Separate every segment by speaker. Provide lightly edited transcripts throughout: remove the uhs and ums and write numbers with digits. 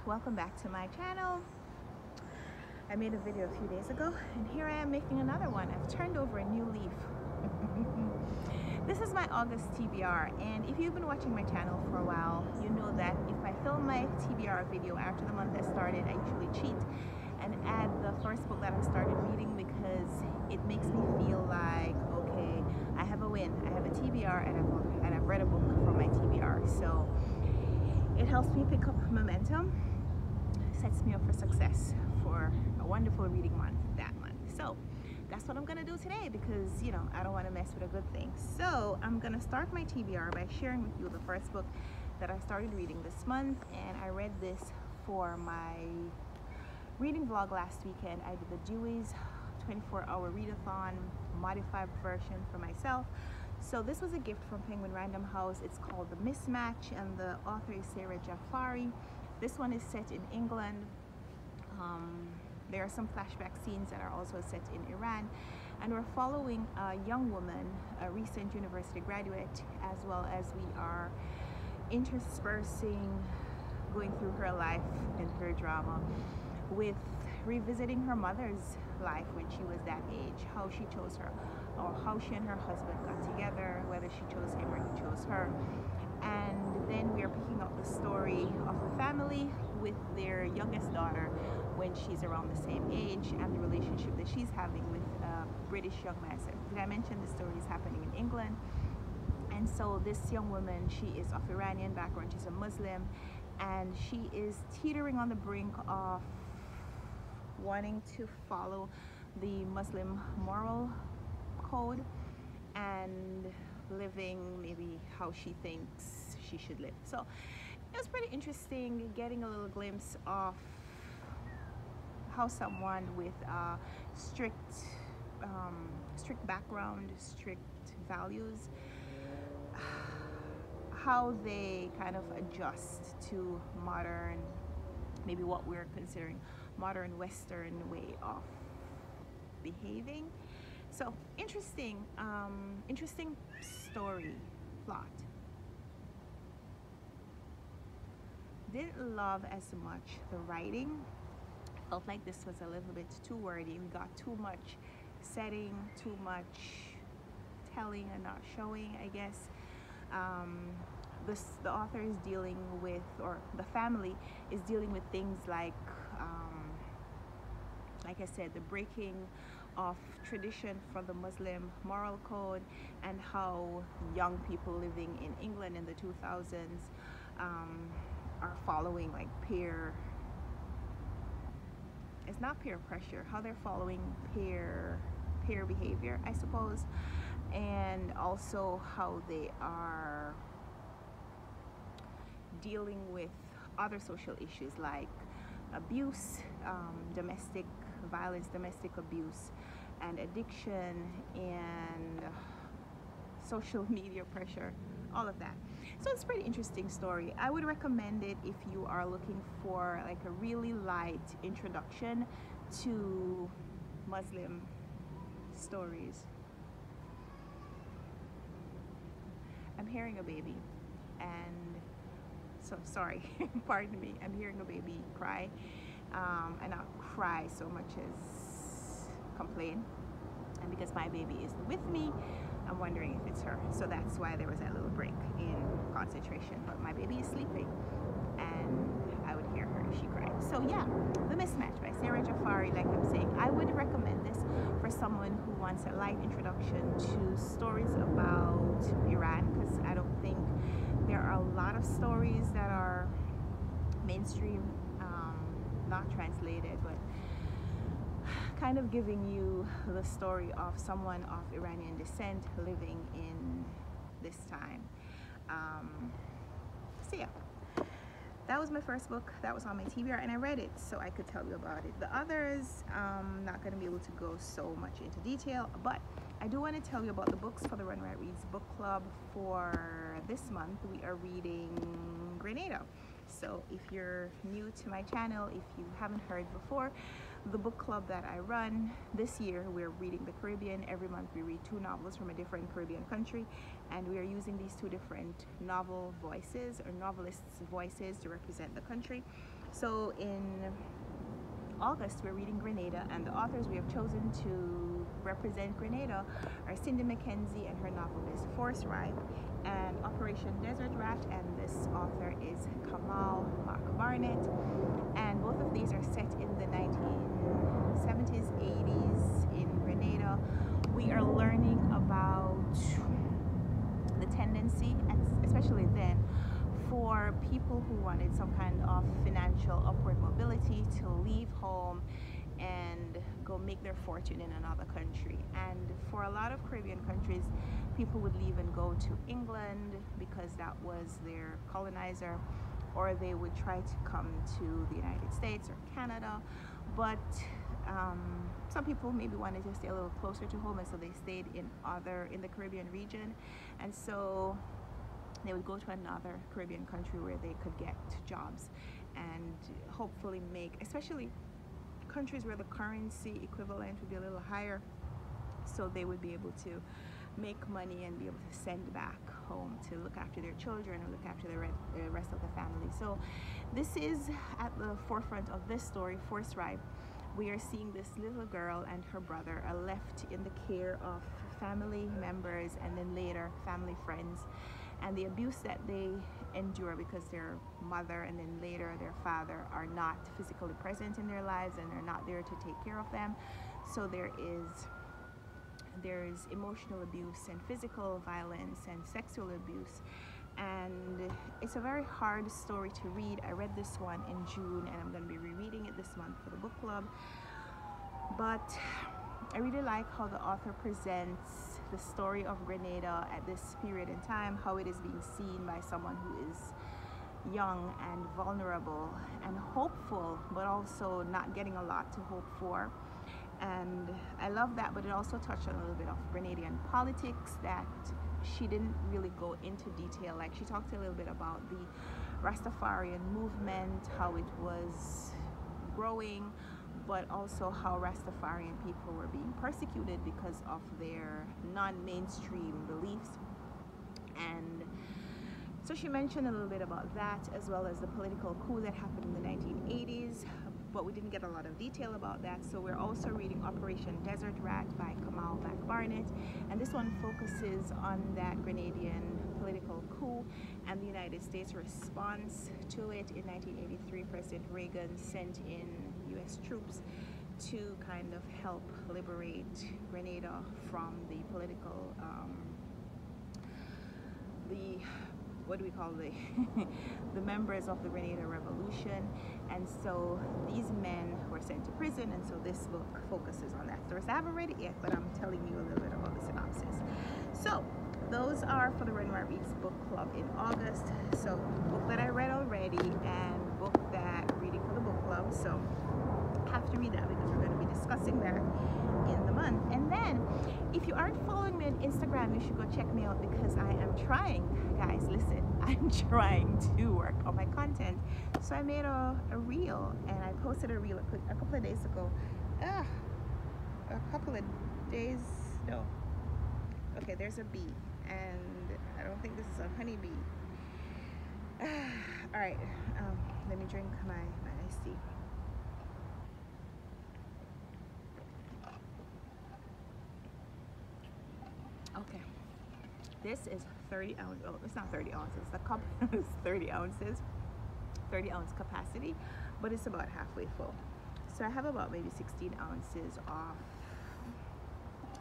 Speaker 1: welcome back to my channel. I made a video a few days ago and here I am making another one. I've turned over a new leaf. This is my August TBR, and if you've been watching my channel for a while, you know that if I film my TBR video after the month has started, I usually cheat and add the first book that I started reading because it makes me feel like, okay, I have a win. I have a TBR and I've read a book for my TBR. So it helps me pick up momentum, sets me up for success for a wonderful reading month that month. So that's what I'm gonna do today because, you know, I don't want to mess with a good thing. So I'm gonna start my TBR by sharing with you the first book that I started reading this month, and I read this for my reading vlog last weekend. I did the Dewey's 24-hour readathon modified version for myself. So this was a gift from Penguin Random House. It's called The Mismatch and the author is Sarah Jafari. This one is set in England. There are some flashback scenes that are also set in Iran, and we're following a young woman, a recent university graduate, as well as we are interspersing, going through her life and her drama with revisiting her mother's life when she was that age, how she chose her, or how she and her husband got together, whether she chose him or he chose her. And then we are picking up the story of a family with their youngest daughter when she's around the same age, and the relationship that she's having with a British young man. So did I mention the story is happening in England? And so this young woman, she is of Iranian background, she's a Muslim, and she is teetering on the brink of wanting to follow the Muslim moral code and living maybe how she thinks she should live. So it was pretty interesting getting a little glimpse of how someone with a strict background, strict values, how they kind of adjust to modern, maybe what we're considering modern Western way of behaving. So interesting story plot. Didn't love as much the writing. Felt like this was a little bit too wordy. We got too much setting, too much telling and not showing, I guess. The author is dealing with, or the family is dealing with things like I said, the breaking of tradition from the Muslim moral code, and how young people living in England in the 2000s are following like it's not peer pressure, how they're following peer behavior, I suppose, and also how they are dealing with other social issues like abuse, domestic violence, domestic abuse, and addiction, and social media pressure, all of that. So it's a pretty interesting story. I would recommend it if you are looking for like a really light introduction to Muslim stories. I'm hearing a baby, and so sorry, pardon me, I'm hearing a baby cry, and not cry so much as complain, and because my baby is with me, I'm wondering if it's her. So that's why there was that little break in concentration. But my baby is sleeping and I would hear her if she cried. So yeah, The Mismatch by Sarah Jafari. Like I'm saying, I would recommend this for someone who wants a light introduction to stories about Iran, because I don't think there are a lot of stories that are mainstream, not translated, but kind of giving you the story of someone of Iranian descent living in this time. So yeah, that was my first book that was on my TBR, and I read it so I could tell you about it. The others, not going to be able to go so much into detail, but I do want to tell you about the books for the RunwrightReads Book Club for this month. We are reading Grenada. So if you're new to my channel, if you haven't heard before, the book club that I run. This year we're reading the Caribbean. Every month we read 2 novels from a different Caribbean country, and we are using these 2 different novel voices or novelists' voices to represent the country. So in August we're reading Grenada, and the authors we have chosen to represent Grenada are Cindy Mackenzie, and her novel is Force Ride, and Operation Desert Rat, and this author is Kamal Barnett, and both of these are set in the 1970s, 80s in Grenada. We are learning about the tendency, and especially then, for people who wanted some kind of financial upward mobility to leave home and go make their fortune in another country. And for a lot of Caribbean countries, people would leave and go to England because that was their colonizer, or they would try to come to the United States or Canada. But some people maybe wanted to stay a little closer to home, and so they stayed in the Caribbean region, and so they would go to another Caribbean country where they could get jobs and hopefully make, especially countries where the currency equivalent would be a little higher, so they would be able to make money and be able to send back home to look after their children or look after the rest of the family. So this is at the forefront of this story, Force Ride. We are seeing this little girl and her brother are left in the care of family members and then later family friends, and the abuse that they endure because their mother and then later their father are not physically present in their lives and are not there to take care of them. So there is emotional abuse and physical violence and sexual abuse, and it's a very hard story to read. I read this one in June, and I'm going to be rereading it this month for the book club. But I really like how the author presents the story of Grenada at this period in time, how it is being seen by someone who is young and vulnerable and hopeful, but also not getting a lot to hope for. And I love that, but it also touched on a little bit of Grenadian politics that she didn't really go into detail. Like, she talked a little bit about the Rastafarian movement, how it was growing, but also how Rastafarian people were being persecuted because of their non-mainstream beliefs. And so she mentioned a little bit about that, as well as the political coup that happened in the 1980s, but we didn't get a lot of detail about that. So we're also reading Operation Desert Rat by Kamal Barnett, and this one focuses on that Grenadian political coup and the United States response to it. In 1983, President Reagan sent in US troops to kind of help liberate Grenada from the political the members of the Grenada Revolution. And so these men were sent to prison, and so this book focuses on that. So I haven't read it yet, but I'm telling you a little bit about the synopsis. So those are for the RunwrightReads Book Club in August. So book that I read already and book that reading for the book club. So I have to read that because we're going to be discussing that in the month. And then if you aren't following me on Instagram, you should go check me out, because I am trying, guys, listen, I'm trying to work on my content. So I made a reel, and I posted a reel a couple of days ago. Okay, there's a bee, and I don't think this is a honeybee. All right, let me drink my iced tea. Okay, this is 30 ounces. Oh, it's not 30 ounces. The cup is 30 ounces, 30 ounce capacity, but it's about halfway full. So I have about maybe 16 ounces of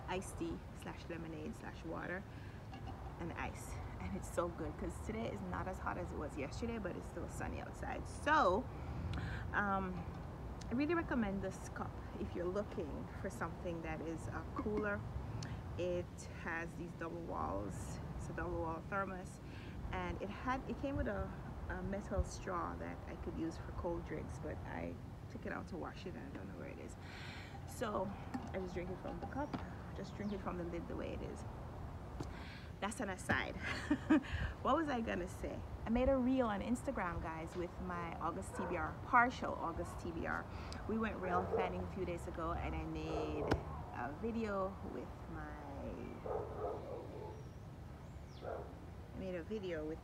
Speaker 1: iced tea / lemonade / water and ice, and it's so good because today is not as hot as it was yesterday, but it's still sunny outside. So I really recommend this cup if you're looking for something that is a cooler. It has these double walls. It's a double wall thermos, and it came with a metal straw that I could use for cold drinks, but I took it out to wash it and I don't know where it is. So I just drink it from the cup, just drink it from the lid the way it is. that's an aside. What was I gonna say? I made a reel on Instagram, guys, with my August TBR, partial August TBR. We went rail fanning a few days ago, and I made a video with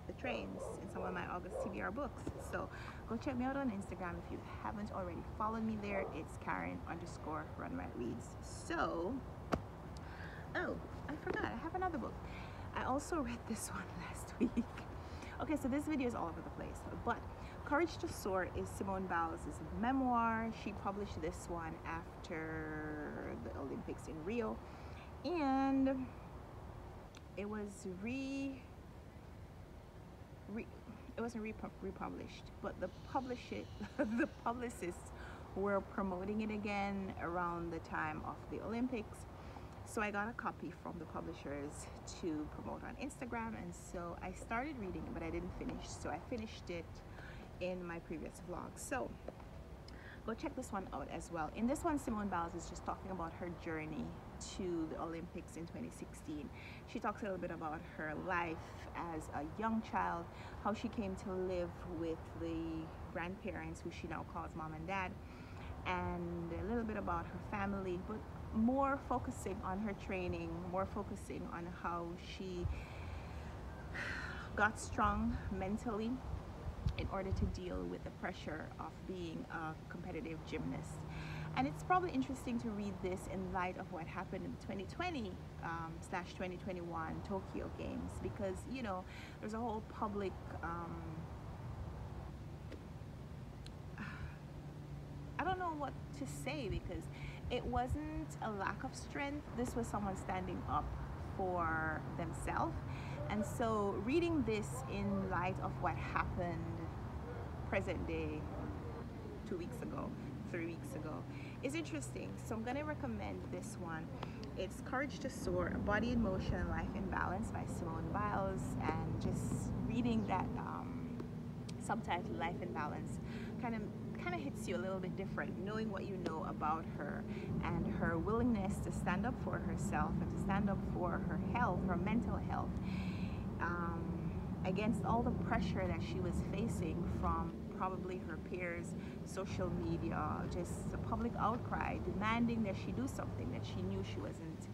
Speaker 1: the trains in some of my August TBR books. So go check me out on Instagram if you haven't already followed me there. It's Karen_RunwrightReads. So, oh, I forgot, I have another book. I also read this one last week. Okay, so this video is all over the place, but Courage to Soar is Simone Biles' memoir. She published this one after the Olympics in Rio, and it was it wasn't republished, but the the publicists were promoting it again around the time of the Olympics. So I got a copy from the publishers to promote on Instagram, and so I started reading it, but I didn't finish. So I finished it in my previous vlog. So go check this one out as well. In this one, Simone Biles is just talking about her journey to the Olympics in 2016. She talks a little bit about her life as a young child, how she came to live with the grandparents, who she now calls mom and dad, and a little bit about her family, but more focusing on her training, more focusing on how she got strong mentally in order to deal with the pressure of being a competitive gymnast. And it's probably interesting to read this in light of what happened in the 2020 / 2021 Tokyo Games, because, you know, there's a whole public I don't know what to say, because it wasn't a lack of strength. This was someone standing up for themselves. And so reading this in light of what happened present day 2 weeks ago, 3 weeks ago, is interesting. So I'm going to recommend this one. It's Courage to Soar, Body in Motion and Life in Balance by Simone Biles. And just reading that subtitle, Life in Balance, kind of hits you a little bit different, knowing what you know about her and her willingness to stand up for herself and to stand up for her health, her mental health, against all the pressure that she was facing from probably her peers, social media, just a public outcry demanding that she do something that she knew she wasn't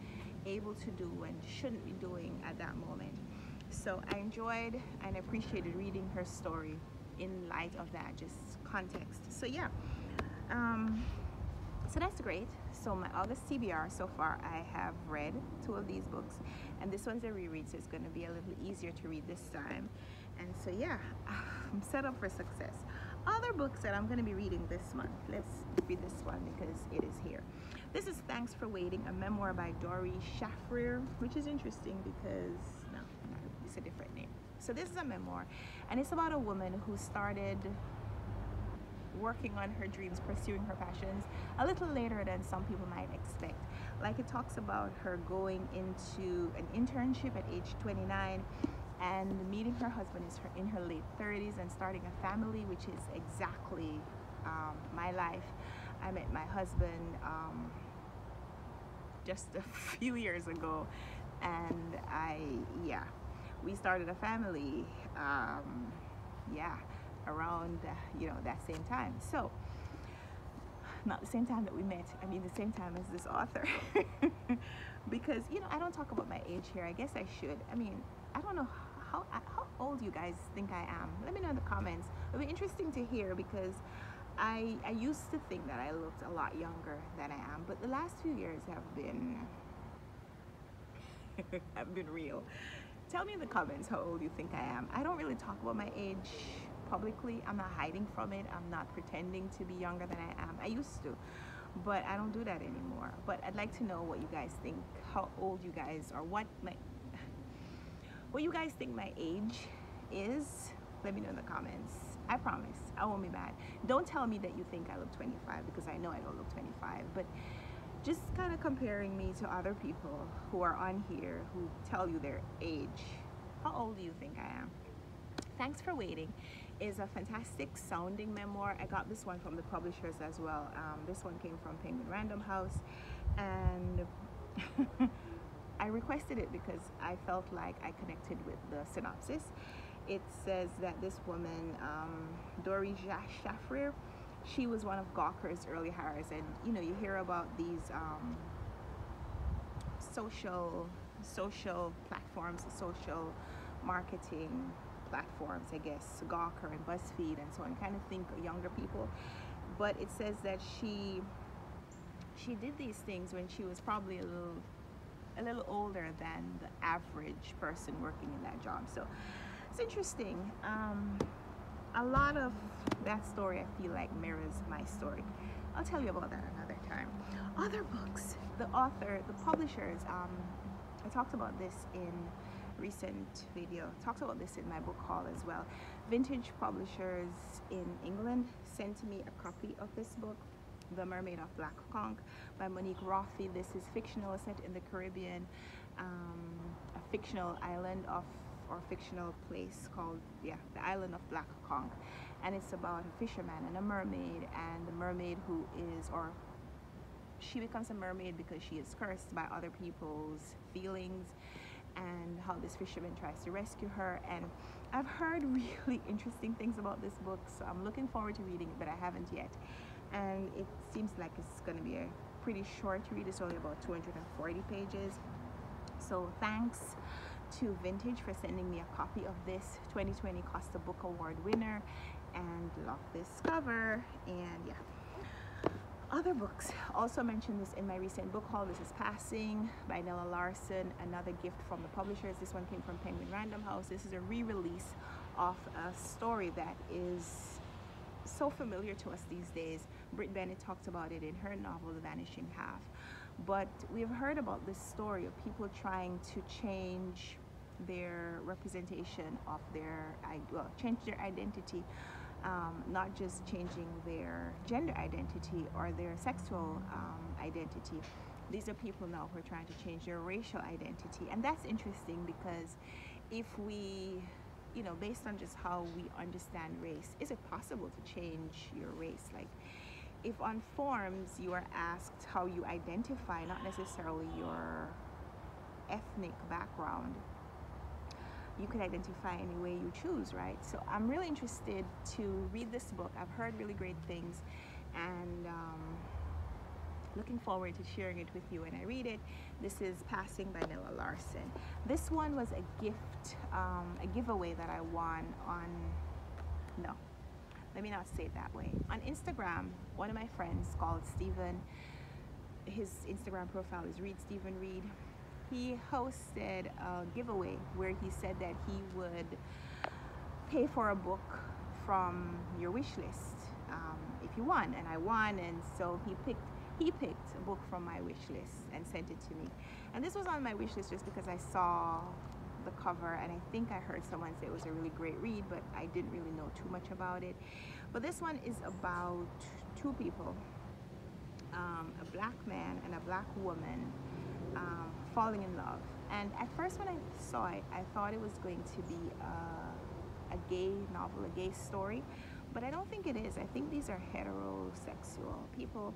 Speaker 1: able to do and shouldn't be doing at that moment. So I enjoyed and appreciated reading her story in light of that just context. So yeah, so that's great. So my August TBR, so far I have read 2 of these books, and this one's a reread, so it's going to be a little easier to read this time. And so yeah, I'm set up for success. Other books that I'm going to be reading this month, let's read this one because it is here. This is Thanks for Waiting, a memoir by Dori Shafrir, which is interesting because it's a different name. So this is a memoir, and it's about a woman who started working on her dreams, pursuing her passions a little later than some people might expect. Like, it talks about her going into an internship at age 29 and meeting her husband in her late 30s and starting a family, which is exactly my life. I met my husband just a few years ago, and we started a family around that same time. So not the same time that we met, I mean the same time as this author. Because I don't talk about my age here. I guess I should. I mean, I don't know how old you guys think I am. Let me know in the comments. It'll be interesting to hear, because I used to think that I looked a lot younger than I am, but the last few years have been real. Tell me in the comments how old you think I am. I don't really talk about my age publicly. I'm not hiding from it. I'm not pretending to be younger than I am. I used to, but I don't do that anymore. But I'd like to know what you guys think, how old you guys are, what you guys think my age is. Let me know in the comments. I promise I won't be mad. Don't tell me that you think I look 25, because I know I don't look 25, but just kind of comparing me to other people who are on here who tell you their age. How old do you think I am? Thanks for Waiting is a fantastic sounding memoir. I got this one from the publishers as well. This one came from Penguin Random House, and I requested it because I felt like I connected with the synopsis. It says that this woman, Dory Shafrir, she was one of Gawker's early hires, and you know, you hear about these social platforms, social marketing platforms, I guess, Gawker and BuzzFeed and so on, kind of think younger people. But it says that she did these things when she was probably a little older than the average person working in that job. So it's interesting. A lot of that story I feel like mirrors my story. I'll tell you about that another time. Other books, the author, the publishers, I talked about this in recent video, talked about this in my book haul as well. Vintage Publishers in England sent me a copy of this book, The Mermaid of Black Conch by Monique Rothey. This is fictional, set in the Caribbean, a fictional island of, or fictional place called, the island of Black Conch. And it's about a fisherman and a mermaid, and the mermaid who is, or she becomes a mermaid because she is cursed by other people's feelings, and how this fisherman tries to rescue her. And I've heard really interesting things about this book, so I'm looking forward to reading it, but I haven't yet. And it seems like it's going to be a pretty short read. It's only about 240 pages. So thanks to Vintage for sending me a copy of this 2020 Costa Book Award winner, and love this cover. And yeah, other books, also mentioned this in my recent book haul. This is Passing by Nella Larson, another gift from the publishers. This one came from Penguin Random House. This is a re-release of a story that is so familiar to us these days. Britt Bennett talked about it in her novel The Vanishing Half. But we've heard about this story of people trying to change their representation of their, change their identity, not just changing their gender identity or their sexual identity. These are people now who are trying to change their racial identity. And that's interesting because if we, you know, based on just how we understand race, is it possible to change your race? Like, if on forms you are asked how you identify, not necessarily your ethnic background, you could identify any way you choose, right? So I'm really interested to read this book. I've heard really great things, and looking forward to sharing it with you when I read it. This is Passing by Nella Larson. This one was a gift, a giveaway that I won on, no, let me not say it that way. On Instagram, one of my friends called Stephen, his Instagram profile is Read Stephen Read. He hosted a giveaway where he said that he would pay for a book from your wish list if you won, and I won. And so he picked a book from my wish list and sent it to me. And this was on my wish list just because I saw the cover, and I think I heard someone say it was a really great read, but I didn't really know too much about it. But this one is about two people, a black man and a black woman, falling in love. And at first when I saw it, I thought it was going to be a gay novel, a gay story, but I don't think it is. I think these are heterosexual people.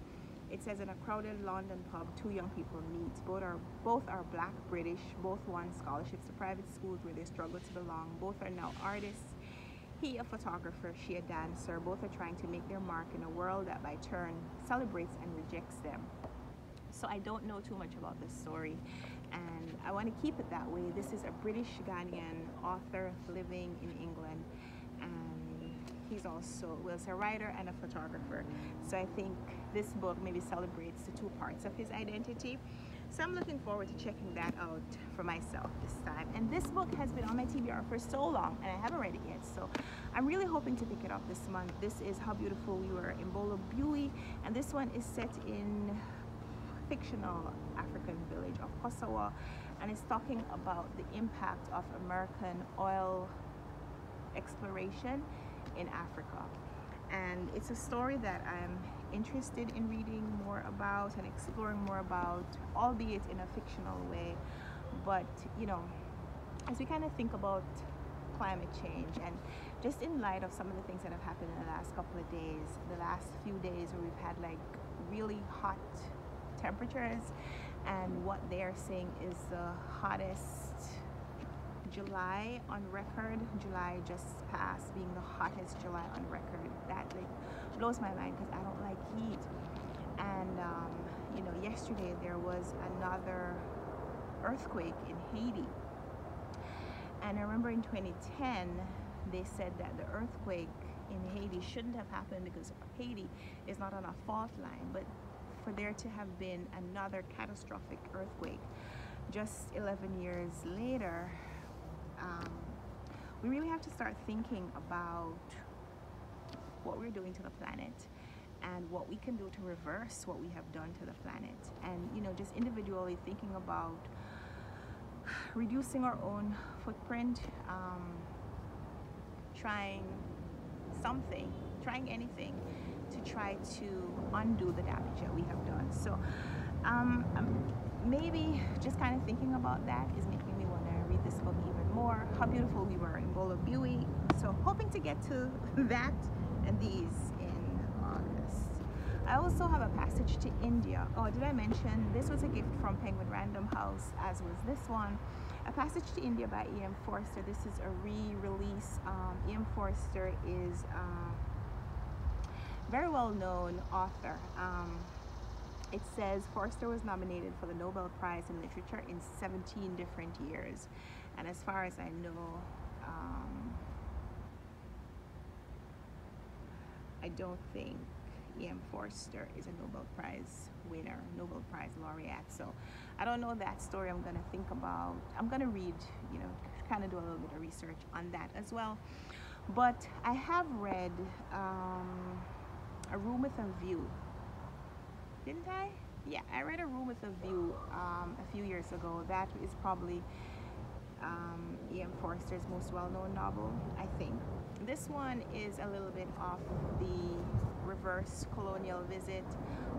Speaker 1: It says, in a crowded London pub, two young people meet. Both are black British, both won scholarships to private schools where they struggle to belong. Both are now artists. He a photographer, she a dancer. Both are trying to make their mark in a world that by turn celebrates and rejects them. So I don't know too much about this story, and I want to keep it that way. This is a British Ghanaian author living in England, and he's also, well, he's a writer and a photographer. So I think this book maybe celebrates the two parts of his identity. So I'm looking forward to checking that out for myself this time. And this book has been on my TBR for so long, and I haven't read it yet. So I'm really hoping to pick it up this month. This is How Beautiful We Were in Bolo Bui, and this one is set in fictional African village of Kosawa, and it's talking about the impact of American oil exploration in Africa. And it's a story that I'm interested in reading more about and exploring more about, albeit in a fictional way. But you know, as we kind of think about climate change, and just in light of some of the things that have happened in the last couple of days, the last few days where we've had like really hot temperatures, and what they are saying is the hottest July on record. July just passed being the hottest July on record. That like blows my mind because I don't like heat. And you know, yesterday there was another earthquake in Haiti, and I remember in 2010 they said that the earthquake in Haiti shouldn't have happened because Haiti is not on a fault line, but for there to have been another catastrophic earthquake just 11 years later, we really have to start thinking about what we're doing to the planet and what we can do to reverse what we have done to the planet. And you know, just individually thinking about reducing our own footprint, trying something, trying anything to try to undo the damage that we have done. So maybe just kind of thinking about that is making me want to read this book even more. How beautiful we were in Bolivar. So hoping to get to that and these in August. I also have a passage to India. Oh, did I mention this was a gift from Penguin Random House, as was this one. A Passage to India by E.M. Forster. This is a re-release. E.M. Forster is a very well-known author. It says Forster was nominated for the Nobel Prize in Literature in 17 different years. And as far as I know, I don't think E.M. Forster is a Nobel Prize winner, Nobel Prize laureate. So I don't know that story. I'm going to think about, I'm going to read, you know, kind of do a little bit of research on that as well. But I have read A Room with a View. Didn't I? Yeah, I read A Room with a View a few years ago. That is probably E.M. Forster's most well-known novel, I think. This one is a little bit off the reverse colonial visit,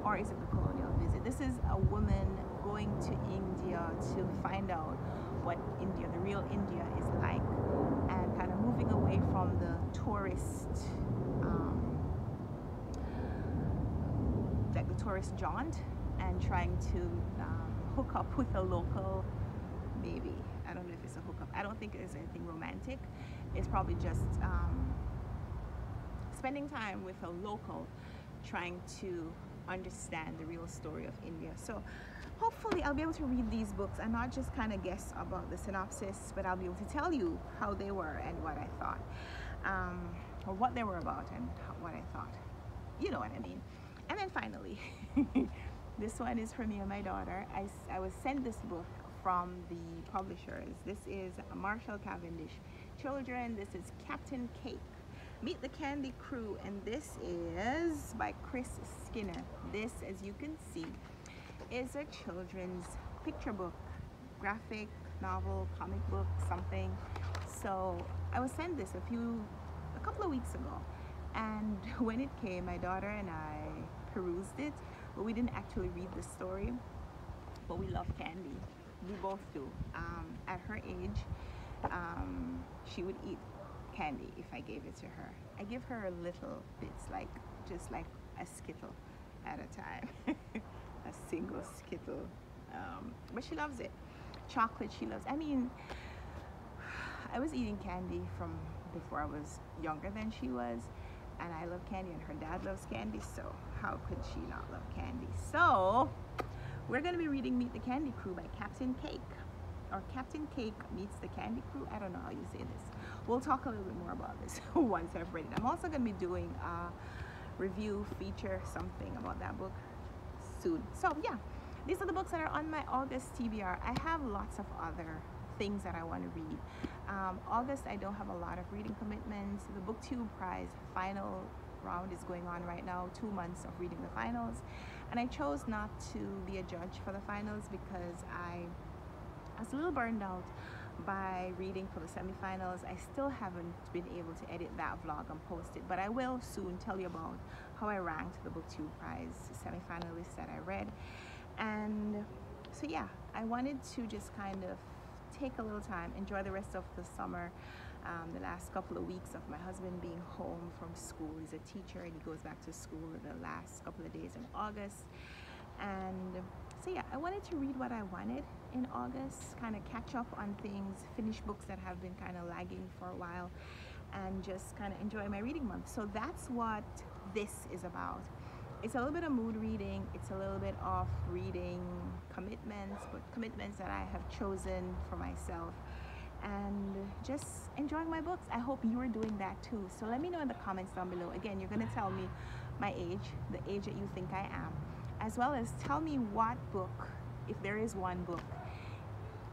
Speaker 1: or is it the colonial visit? This is a woman going to India to find out what India, the real India, is like, and kind of moving away from the tourist, like the tourist jaunt, and trying to hook up with a local, maybe. I don't know if it's a hookup. I don't think it's anything romantic. It's probably just spending time with a local, trying to understand the real story of India. So hopefully I'll be able to read these books and not just kind of guess about the synopsis, but I'll be able to tell you how they were and what I thought, or what they were about and what I thought. You know what I mean. And then finally, this one is for me and my daughter. I was sent this book from the publishers. This is Marshall Cavendish Children. This is Captain Cake, Meet the Candy Crew, and this is by Chris Skinner. This, as you can see, is a children's picture book, graphic novel, comic book, something. So I was sent this a couple of weeks ago, and when it came, my daughter and I perused it, but we didn't actually read the story. But we love candy. We both do. At her age, she would eat candy if I gave it to her. I give her little bits, like just like a Skittle at a time, a single Skittle. But she loves it. Chocolate, she loves. I mean, I was eating candy from before I was younger than she was, and I love candy, and her dad loves candy. So how could she not love candy? So we're going to be reading Meet the Candy Crew by Captain Cake, or Captain Cake Meets the Candy Crew. I don't know how you say this. We'll talk a little bit more about this once I've read it. I'm also going to be doing a review, feature, something about that book soon. So yeah, these are the books that are on my August TBR. I have lots of other things that I want to read. August, I don't have a lot of reading commitments. The BookTube Prize final round is going on right now, 2 months of reading the finals, and I chose not to be a judge for the finals because I was a little burned out by reading for the semifinals. I still haven't been able to edit that vlog and post it, but I will soon tell you about how I ranked the BookTube Prize semifinalists that I read. And so yeah, I wanted to just kind of take a little time, enjoy the rest of the summer, the last couple of weeks of my husband being home from school. He's a teacher and he goes back to school the last couple of days in August, and So yeah, I wanted to read what I wanted in August, kind of catch up on things, finish books that have been kind of lagging for a while, and just kind of enjoy my reading month. So that's what this is about. It's a little bit of mood reading, it's a little bit of reading commitments, but commitments that I have chosen for myself, and just enjoying my books. I hope you are doing that too. So let me know in the comments down below. Again, you're going to tell me my age, the age that you think I am, as well as tell me what book, if there is one book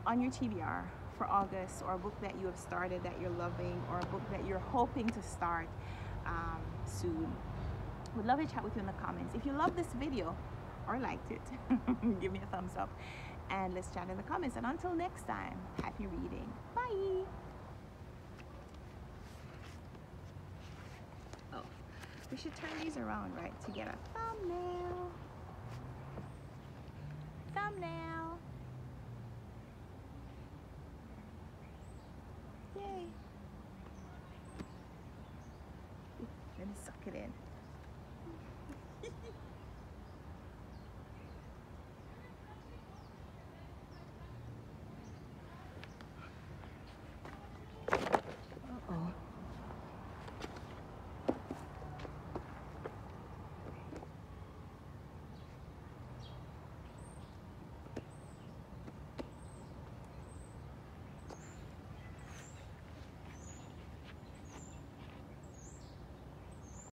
Speaker 1: on your TBR for August, or a book that you have started that you're loving, or a book that you're hoping to start soon. Would love to chat with you in the comments. If you love this video or liked it, give me a thumbs up, and let's chat in the comments. And until next time, happy reading. Bye. Oh, we should turn these around, right, to get a thumbnail. Thumbnail. Yay.